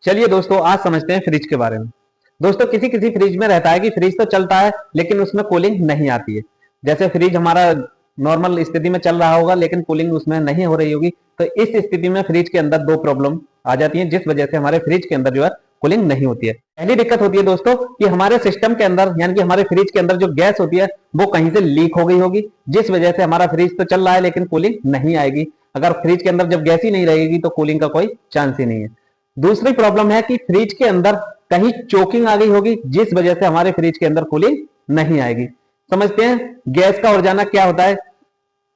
चलिए दोस्तों, आज समझते हैं फ्रिज के बारे में। दोस्तों, किसी किसी फ्रिज में रहता है कि फ्रिज तो चलता है लेकिन उसमें कूलिंग नहीं आती है। जैसे फ्रिज हमारा नॉर्मल स्थिति में चल रहा होगा लेकिन कूलिंग उसमें नहीं हो रही होगी, तो इस स्थिति में फ्रिज के अंदर दो प्रॉब्लम आ जाती है, जिस वजह से हमारे फ्रिज के अंदर जो है कूलिंग नहीं होती है। पहली दिक्कत होती है दोस्तों कि हमारे सिस्टम के अंदर यानी कि हमारे फ्रिज के अंदर जो गैस होती है वो कहीं से लीक हो गई होगी, जिस वजह से हमारा फ्रिज तो चल रहा है लेकिन कूलिंग नहीं आएगी। अगर फ्रिज के अंदर जब गैस ही नहीं रहेगी तो कूलिंग का कोई चांस ही नहीं है। दूसरी प्रॉब्लम है कि फ्रिज के अंदर कहीं चोकिंग आ गई होगी, जिस वजह से हमारे फ्रिज के अंदर कूलिंग नहीं आएगी। समझते हैं गैस का उड़ जाना क्या होता है।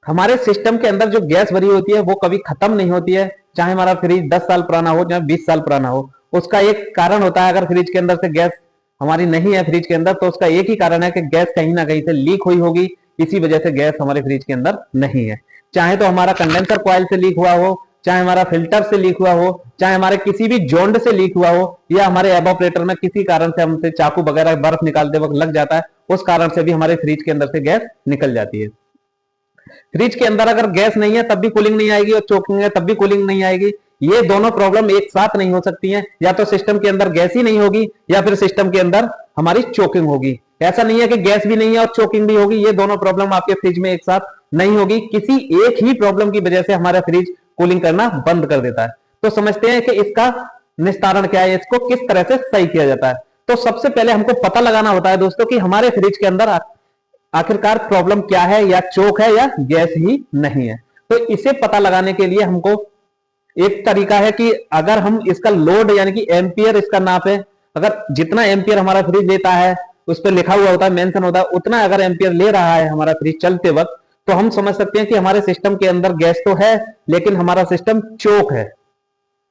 हमारे सिस्टम के अंदर जो गैस भरी होती है वो कभी खत्म नहीं होती है, चाहे हमारा फ्रिज 10 साल पुराना हो चाहे 20 साल पुराना हो। उसका एक कारण होता है, अगर फ्रिज के अंदर से गैस हमारी नहीं है फ्रिज के अंदर, तो उसका एक ही कारण है कि गैस कहीं ना कहीं से लीक हुई होगी, इसी वजह से गैस हमारे फ्रिज के अंदर नहीं है। चाहे तो हमारा कंडेंसर कॉइल से लीक हुआ हो, चाहे हमारा फिल्टर से लीक हुआ हो, चाहे हमारे किसी भी जोंड से लीक हुआ हो, या हमारे एवापोरेटर में किसी कारण से हमसे चाकू वगैरह बर्फ निकालते वक्त लग जाता है, उस कारण से भी हमारे फ्रिज के अंदर से गैस निकल जाती है। फ्रिज के अंदर अगर गैस नहीं है तब भी कूलिंग नहीं आएगी और चोकिंग है तब भी कूलिंग नहीं आएगी। ये दोनों प्रॉब्लम एक साथ नहीं हो सकती हैं। या तो सिस्टम के अंदर गैस ही नहीं होगी या फिर सिस्टम के अंदर हमारी चोकिंग होगी। ऐसा नहीं है कि गैस भी नहीं है और चोकिंग भी होगी, ये दोनों प्रॉब्लम आपके फ्रिज में एक साथ नहीं होगी। किसी एक ही प्रॉब्लम की वजह से हमारा फ्रिज कूलिंग करना बंद कर देता है। तो समझते हैं कि इसका निस्तारण क्या है, इसको किस तरह से सही किया जाता है। तो सबसे पहले हमको पता लगाना होता है दोस्तों कि हमारे फ्रिज के अंदर आखिरकार प्रॉब्लम क्या है, या चोक है या गैस ही नहीं है। तो इसे पता लगाने के लिए हमको एक तरीका है कि अगर हम इसका लोड यानी कि एम्पियर इसका नाप है, अगर जितना एम्पियर हमारा फ्रिज लेता है उस पर लिखा हुआ होता है, मेंशन होता है, उतना अगर एम्पियर ले रहा है हमारा फ्रिज चलते वक्त, तो हम समझ सकते हैं कि हमारे सिस्टम के अंदर गैस तो है लेकिन हमारा सिस्टम चोक है।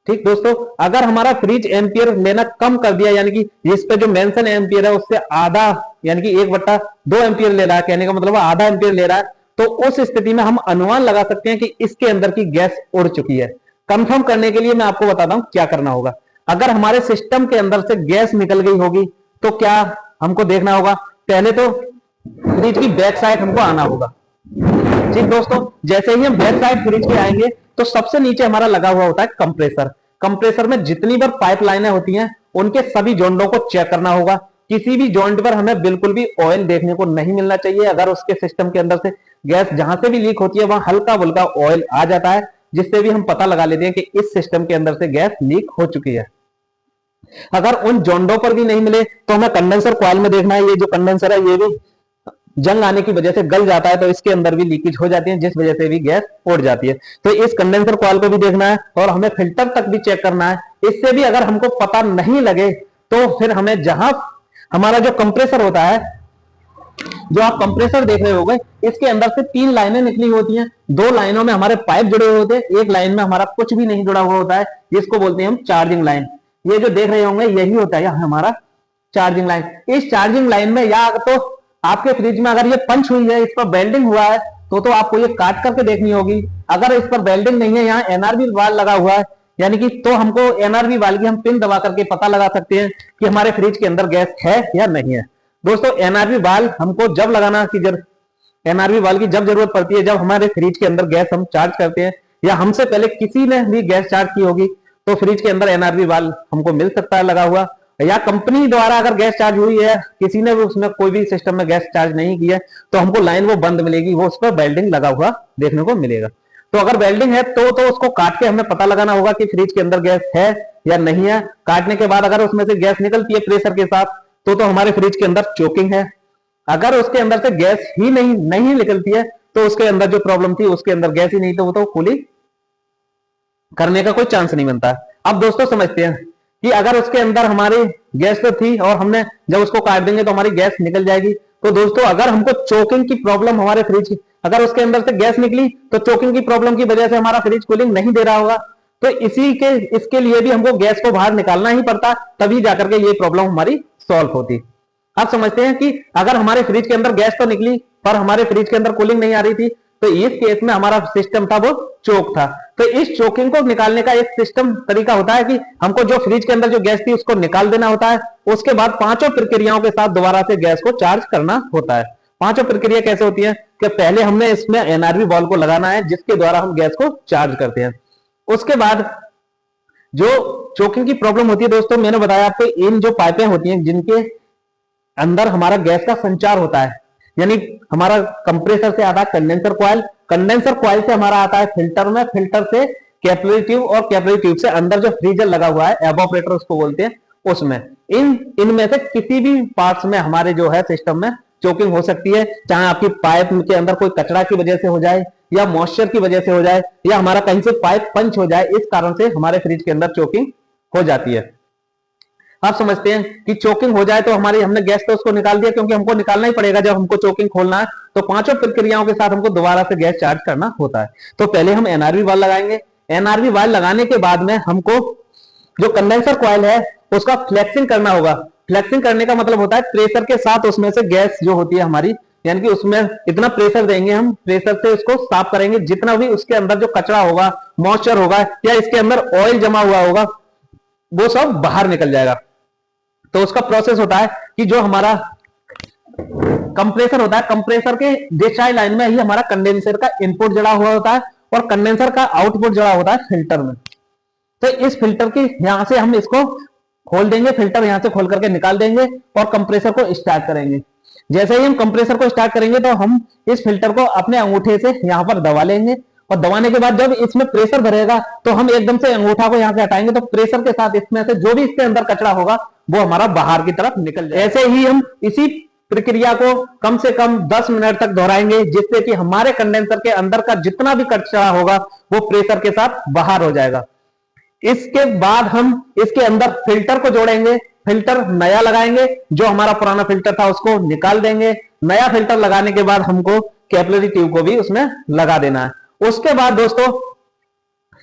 ठीक दोस्तों, अगर हमारा फ्रिज एम्पियर लेना कम कर दिया, यानी कि इस पे जो मेंशन एम्पियर है उससे आधा यानी कि 1/2 एम्पियर ले रहा है, कहने का मतलब आधा एम्पियर ले रहा है, तो उस स्थिति में हम अनुमान लगा सकते हैं कि इसके अंदर की गैस उड़ चुकी है। कंफर्म करने के लिए मैं आपको बताता हूं क्या करना होगा। अगर हमारे सिस्टम के अंदर से गैस निकल गई होगी तो क्या हमको देखना होगा, पहले तो फ्रिज की बैक साइड हमको आना होगा। ठीक दोस्तों, जैसे ही हम बैक साइड फ्रिज के आएंगे तो सबसे नीचे हमारा लगा हुआ होता है कंप्रेसर। कंप्रेसर में जितनी बार पाइपलाइनें होती हैं उनके सभी जॉइंटों को चेक करना होगा। किसी भी जॉइंट पर हमें बिल्कुल भी ऑयल देखने को नहीं मिलना चाहिए। अगर उसके सिस्टम के अंदर से गैस जहां से भी लीक होती है वहां हल्का फुल्का ऑयल आ जाता है, जिससे भी हम पता लगा लेते हैं कि इस सिस्टम के अंदर से गैस लीक हो चुकी है। अगर उन जॉइंटों पर भी नहीं मिले तो हमें कंडेंसर कॉइल में देखना है। ये जो कंडेंसर है ये भी जंग आने की वजह से गल जाता है, तो इसके अंदर भी लीकेज हो जाती है, जिस वजह से भी गैस उड़ जाती है। तो इस कंडेंसर कॉइल को भी देखना है और हमें फिल्टर तक भी चेक करना है। इससे भी अगर हमको पता नहीं लगे तो फिर हमें जहां हमारा जो कंप्रेसर होता है, जो आप कंप्रेसर देख रहे होंगे, इसके अंदर से 3 लाइनें निकली होती हैं। 2 लाइनों में हमारे पाइप जुड़े हुए होते हैं, एक लाइन में हमारा कुछ भी नहीं जुड़ा हुआ होता है, जिसको बोलते हैं हम चार्जिंग लाइन। ये जो देख रहे होंगे यही होता है हमारा चार्जिंग लाइन। इस चार्जिंग लाइन में या तो आपके फ्रिज में अगर ये पंच हुई है, इस पर वेल्डिंग हुआ है, तो आपको ये काट करके देखनी होगी। अगर इस पर वेल्डिंग नहीं है, यहाँ एनआरबी वाल लगा हुआ है, यानी कि तो हमको एनआरबी वाल की हम पिन दबा करके पता लगा सकते हैं कि हमारे फ्रिज के अंदर गैस है या नहीं है। दोस्तों, एनआरबी वाल हमको जब लगाना की एनआरबी वाल की जब जरूरत पड़ती है, जब हमारे फ्रिज के अंदर गैस हम चार्ज करते हैं या हमसे पहले किसी ने भी गैस चार्ज की होगी, तो फ्रिज के अंदर एनआरबी वाल हमको मिल सकता है लगा हुआ। या कंपनी द्वारा अगर गैस चार्ज हुई है, किसी ने भी उसमें कोई भी सिस्टम में गैस चार्ज नहीं की है, तो हमको लाइन वो बंद मिलेगी, वो उस पर वेल्डिंग लगा हुआ देखने को मिलेगा। तो अगर वेल्डिंग है तो उसको काट के हमें पता लगाना होगा कि फ्रिज के अंदर गैस है या नहीं है। काटने के बाद अगर उसमें से गैस निकलती है प्रेशर के साथ, तो हमारे फ्रिज के अंदर चोकिंग है। अगर उसके अंदर से गैस ही नहीं निकलती है, तो उसके अंदर जो प्रॉब्लम थी उसके अंदर गैस ही नहीं, तो वो तो कूलिंग करने का कोई चांस नहीं बनता। अब दोस्तों समझते हैं कि अगर उसके अंदर हमारी गैस तो थी और हमने जब उसको काट देंगे तो हमारी गैस निकल जाएगी। तो दोस्तों, अगर हमको चोकिंग की प्रॉब्लम हमारे फ्रिज की, अगर उसके अंदर से गैस निकली तो चोकिंग की प्रॉब्लम की वजह से हमारा फ्रिज कूलिंग नहीं दे रहा होगा, तो इसके लिए भी हमको गैस को बाहर निकालना ही पड़ता, तभी जाकर के ये प्रॉब्लम हमारी सॉल्व होती। आप समझते हैं कि अगर हमारे फ्रिज के अंदर गैस तो निकली पर हमारे फ्रिज के अंदर कूलिंग नहीं आ रही थी, तो इस केस में हमारा सिस्टम था वो चोक था। तो इस चोकिंग को निकालने का एक सिस्टम तरीका होता है कि हमको जो फ्रिज के अंदर जो गैस थी उसको निकाल देना होता है। उसके बाद 5 प्रक्रियाओं के साथ दोबारा से गैस को चार्ज करना होता है। 5 प्रक्रिया कैसे होती है कि पहले हमने इसमें एनआरबी बॉल को लगाना है, जिसके द्वारा हम गैस को चार्ज करते हैं। उसके बाद जो चोकिंग की प्रॉब्लम होती है दोस्तों, मैंने बताया आपको, इन जो पाइपें होती हैं जिनके अंदर हमारा गैस का संचार होता है, यानी हमारा कंप्रेसर से आता है कंडेंसर कॉइल, कंडेंसर कॉइल से हमारा आता है फिल्टर में, फिल्टर से कैपिलरी ट्यूब, और कैपिलरी ट्यूब से अंदर जो फ्रीजर लगा हुआ है, एवापोरेटर उसको बोलते हैं, उसमें इनमें से किसी भी पार्ट्स में हमारे जो है सिस्टम में चोकिंग हो सकती है। चाहे आपकी पाइप के अंदर कोई कचरा की वजह से हो जाए, या मॉइस्चर की वजह से हो जाए, या हमारा कहीं से पाइप पंच हो जाए, इस कारण से हमारे फ्रिज के अंदर चोकिंग हो जाती है। आप समझते हैं कि चोकिंग हो जाए तो हमारी, हमने गैस तो उसको निकाल दिया, क्योंकि हमको निकालना ही पड़ेगा जब हमको चोकिंग खोलना है, तो पांचों प्रक्रियाओं के साथ हमको दोबारा से गैस चार्ज करना होता है। तो पहले हम एनआरवी वाल्व लगाएंगे, एनआरवी वाल्व लगाने के बाद में हमको जो कंडेंसर कॉइल है उसका फ्लेक्सिंग करना होगा। फ्लेक्सिंग करने का मतलब होता है प्रेशर के साथ उसमें से गैस जो होती है हमारी, यानी कि उसमें इतना प्रेशर देंगे हम, प्रेशर से उसको साफ करेंगे, जितना भी उसके अंदर जो कचरा होगा, मॉइस्चर होगा, या इसके अंदर ऑयल जमा हुआ होगा, वो सब बाहर निकल जाएगा। तो उसका प्रोसेस होता है कि जो हमारा कंप्रेसर होता है, कंप्रेसर के डिस्चार्ज लाइन में ही हमारा कंडेंसर का इनपुट जुड़ा हुआ होता है, और कंडेंसर का आउटपुट जुड़ा होता है फिल्टर में। तो इस फिल्टर की यहां से हम इसको खोल देंगे, फिल्टर यहां से खोल करके निकाल देंगे, और कंप्रेसर को स्टार्ट करेंगे। जैसे ही हम कंप्रेसर को स्टार्ट करेंगे तो हम इस फिल्टर को अपने अंगूठे से यहां पर दबा लेंगे, और दबाने के बाद जब इसमें प्रेशर भरेगा तो हम एकदम से अंगूठा को यहां से हटाएंगे, तो प्रेशर के साथ इसमें से जो भी इसके अंदर कचरा होगा वो हमारा बाहर की तरफ निकल जाए। ऐसे ही हम इसी प्रक्रिया को कम से कम 10 मिनट तक दोहराएंगे, जिससे कि हमारे कंडेंसर के अंदर का जितना भी कचरा होगा वो प्रेशर के साथ बाहर हो जाएगा। इसके बाद हम इसके अंदर फिल्टर को जोड़ेंगे, फिल्टर नया लगाएंगे, जो हमारा पुराना फिल्टर था उसको निकाल देंगे। नया फिल्टर लगाने के बाद हमको कैपिलरी ट्यूब को भी उसमें लगा देना है। उसके बाद दोस्तों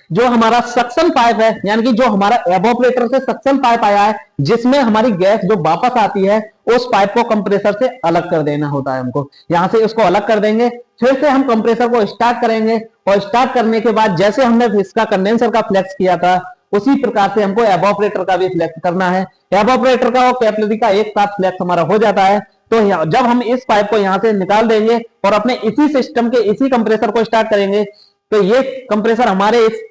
जो हमारा सक्शन पाइप है, यानी कि जो हमारा एवापोरेटर से सक्शन पाइप आया है, जिसमें हमारी गैस जो वापस आती है, उस पाइप को कंप्रेसर से अलग कर देना होता है हमको। यहां से उसको अलग कर देंगे, फिर से हम कंप्रेसर को स्टार्ट करेंगे, और स्टार्ट करने के बाद जैसे हमने इसका कंडेंसर का फ्लेक्स किया था, उसी प्रकार से हमको एवापोरेटर का भी फ्लेक्स करना है। एवापोरेटर का और कैपिलरी का एक साथ फ्लेक्स हमारा हो जाता है। तो जब हम इस पाइप को यहां से निकाल देंगे और अपने इसी सिस्टम के इसी कंप्रेसर को स्टार्ट करेंगे, तो ये कंप्रेसर हमारे इस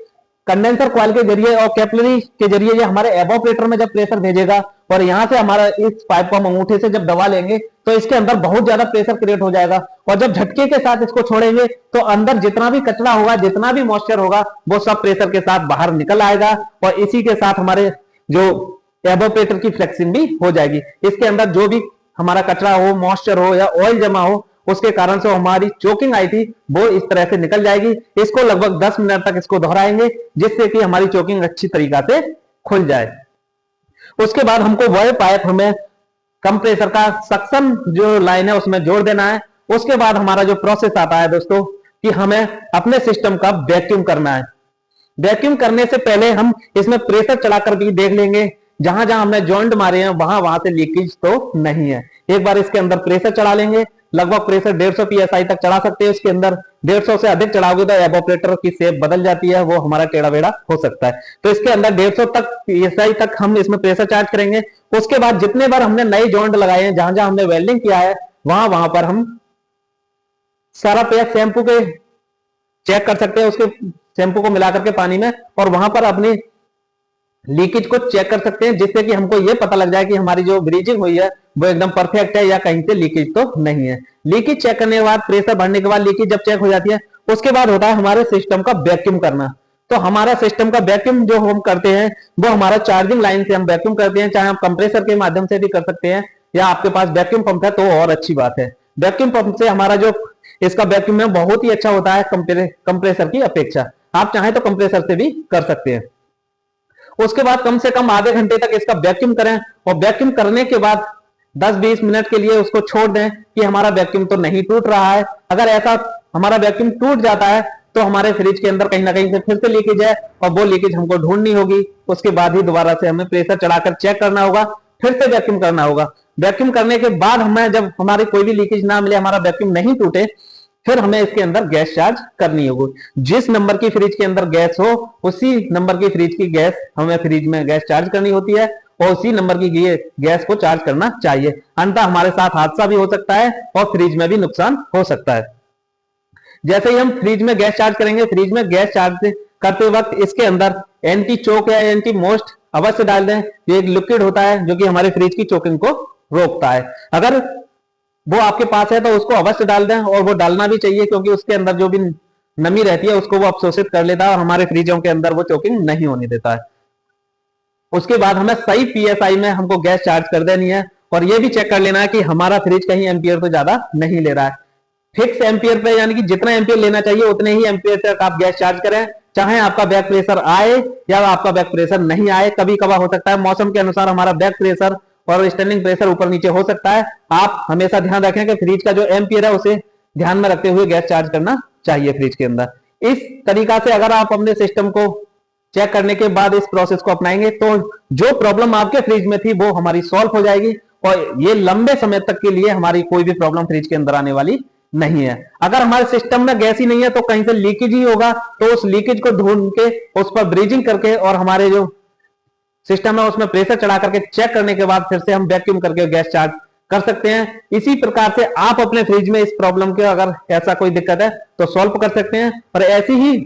कंडेंसर कॉइल के जरिए और कैपिलरी के जरिए ये हमारे एवापोरेटर में जब प्रेशर भेजेगा, और यहां से हमारा इस पाइप को हम अंगूठे से जब दबा लेंगे तो इसके अंदर बहुत ज्यादा प्रेशर क्रिएट हो जाएगा, और जब झटके के साथ इसको छोड़ेंगे तो अंदर जितना भी कचरा होगा, जितना भी मॉइस्चर होगा, वो सब प्रेशर के साथ बाहर निकल आएगा, और इसी के साथ हमारे जो एवापोरेटर की फ्लेक्सिंग भी हो जाएगी। इसके अंदर जो भी हमारा कचरा हो, मॉइस्चर हो, या ऑयल जमा हो, उसके कारण से हमारी चोकिंग आई थी वो इस तरह से निकल जाएगी। इसको लगभग 10 मिनट तक इसको दोहराएंगे, जिससे कि हमारी चोकिंग अच्छी तरीका से खुल जाए। उसके बाद हमको वह पाइप हमें कंप्रेसर का सक्शन जो लाइन है उसमें जोड़ देना है। उसके बाद हमारा जो प्रोसेस आता है दोस्तों, कि हमें अपने सिस्टम का वैक्यूम करना है। वैक्यूम करने से पहले हम इसमें प्रेशर चलाकर भी देख लेंगे, जहां जहां हमने जॉइंट मारे हैं वहां से लीकेज तो नहीं है। एक बार इसके अंदर प्रेशर चढ़ा लेंगे, लगभग प्रेशर 150 psi तक चढ़ा सकते हैं। इसके अंदर 150 से अधिक चढ़ाओगे तो एवापोरेटर की शेप बदल जाती है, वो हमारा टेढ़ा बेड़ा हो सकता है। तो इसके अंदर 150 तक psi तक हम इसमें प्रेशर चार्ज करेंगे। उसके बाद जितने बार हमने नए जॉइंट लगाए हैं, जहां जहां हमने वेल्डिंग किया है, वहां पर हम सारा पेस्ट शैम्पू के चेक कर सकते हैं, उसके शैम्पू को मिला करके पानी में, और वहां पर अपनी लीकेज को चेक कर सकते हैं, जिससे कि हमको ये पता लग जाए कि हमारी जो ब्रीजिंग हुई है वो एकदम परफेक्ट है, या कहीं से लीकेज तो नहीं है। लीकेज चेक करने के बाद, प्रेशर बढ़ने के बाद लीकेज जब चेक हो जाती है, उसके बाद होता है हमारे सिस्टम का वैक्यूम करना। तो हमारा सिस्टम का वैक्यूम जो हम करते हैं वो हमारा चार्जिंग लाइन से हम वैक्यूम करते हैं, चाहे आप कंप्रेसर के माध्यम से भी कर सकते हैं, या आपके पास वैक्यूम पंप है तो और अच्छी बात है। वैक्यूम पंप से हमारा जो इसका वैक्यूम है बहुत ही अच्छा होता है कंप्रेसर की अपेक्षा। आप चाहें तो कंप्रेसर से भी कर सकते हैं। उसके बाद कम से कम आधे घंटे तक इसका वैक्यूम करें, और वैक्यूम करने के बाद 10-20 मिनट के लिए उसको छोड़ दें कि हमारा वैक्यूम तो नहीं टूट रहा है। अगर ऐसा हमारा वैक्यूम टूट जाता है तो हमारे फ्रिज के अंदर कहीं ना कहीं से फिर से लीकेज है, और वो लीकेज हमको ढूंढनी होगी। उसके बाद ही दोबारा से हमें प्रेशर चढ़ाकर चेक करना होगा, फिर से वैक्यूम करना होगा। वैक्यूम करने के बाद हमें जब हमारी कोई भी लीकेज ना मिले, हमारा वैक्यूम नहीं टूटे, फिर हमें इसके अंदर गैस चार्ज करनी होगी। जिस नंबर की फ्रिज के अंदर गैस हो, उसी नंबर की फ्रिज की गैस हमें फ्रिज में गैस चार्ज करनी होती है, और उसी नंबर की गैस को चार्ज करना चाहिए। अन्यथा हमारे साथ हादसा भी हो सकता है और फ्रिज में भी नुकसान हो सकता है। जैसे ही हम फ्रिज में गैस चार्ज करेंगे, फ्रिज में गैस चार्ज करते वक्त इसके अंदर एंटी चोक या एंटी मोस्ट अवश्य डाल दें। ये एक लिक्विड होता है जो कि हमारे फ्रिज की चोकिंग को रोकता है। अगर वो आपके पास है तो उसको अवश्य डाल दें, और वो डालना भी चाहिए क्योंकि उसके अंदर जो भी नमी रहती है उसको वो अवशोषित कर लेता है और हमारे फ्रिजों के अंदर वो चोकिंग नहीं होने देता है। उसके बाद हमें सही पीएसआई में हमको गैस चार्ज कर देनी है, और ये भी चेक कर लेना है कि हमारा फ्रिज कहीं एम्पियर तो ज्यादा नहीं ले रहा है। फिक्स एम्पियर पे, यानी कि जितना एम्पियर लेना चाहिए उतने ही एम्पियर तक आप गैस चार्ज करें, चाहे आपका बैक प्रेशर आए या आपका बैक प्रेशर नहीं आए। कभी कभार हो सकता है मौसम के अनुसार हमारा बैक प्रेशर और स्टैंडिंग प्रेशर ऊपर नीचे हो सकता है। आप हमेशा ध्यान रखें कि फ्रिज का जो एम्पियर है उसे ध्यान में रखते हुए गैस चार्ज करना चाहिए फ्रिज के अंदर। इस तरीका से अगर आप अपने सिस्टम को चेक करने के बाद इस प्रोसेस को अपनाएंगे तो जो प्रॉब्लम आपके फ्रिज में थी वो हमारी सॉल्व हो जाएगी, और ये लंबे समय तक के लिए हमारी कोई भी प्रॉब्लम फ्रिज के अंदर आने वाली नहीं है। अगर हमारे सिस्टम में गैस ही नहीं है तो कहीं से लीकेज ही होगा, तो उस लीकेज को ढूंढ के उस पर ब्रीजिंग करके और हमारे जो सिस्टम है उसमें प्रेशर चढ़ा करके चेक करने के बाद फिर से हम वैक्यूम करके गैस चार्ज कर सकते हैं। इसी प्रकार से आप अपने फ्रिज में इस प्रॉब्लम के अगर ऐसा कोई दिक्कत है तो सॉल्व कर सकते हैं। और ऐसी ही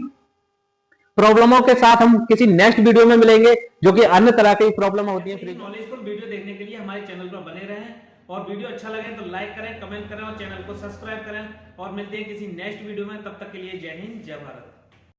प्रॉब्लमों के साथ हम किसी नेक्स्ट वीडियो में मिलेंगे जो कि अन्य तरह की प्रॉब्लम होती है फ्रिज। नॉलेजफुल वीडियो देखने के लिए हमारे चैनल पर बने रहें, और वीडियो अच्छा लगे तो लाइक करें, कमेंट करें और चैनल को सब्सक्राइब करें। और मिलते हैं किसी नेक्स्ट वीडियो में, तब तक के लिए जय हिंद जय भारत।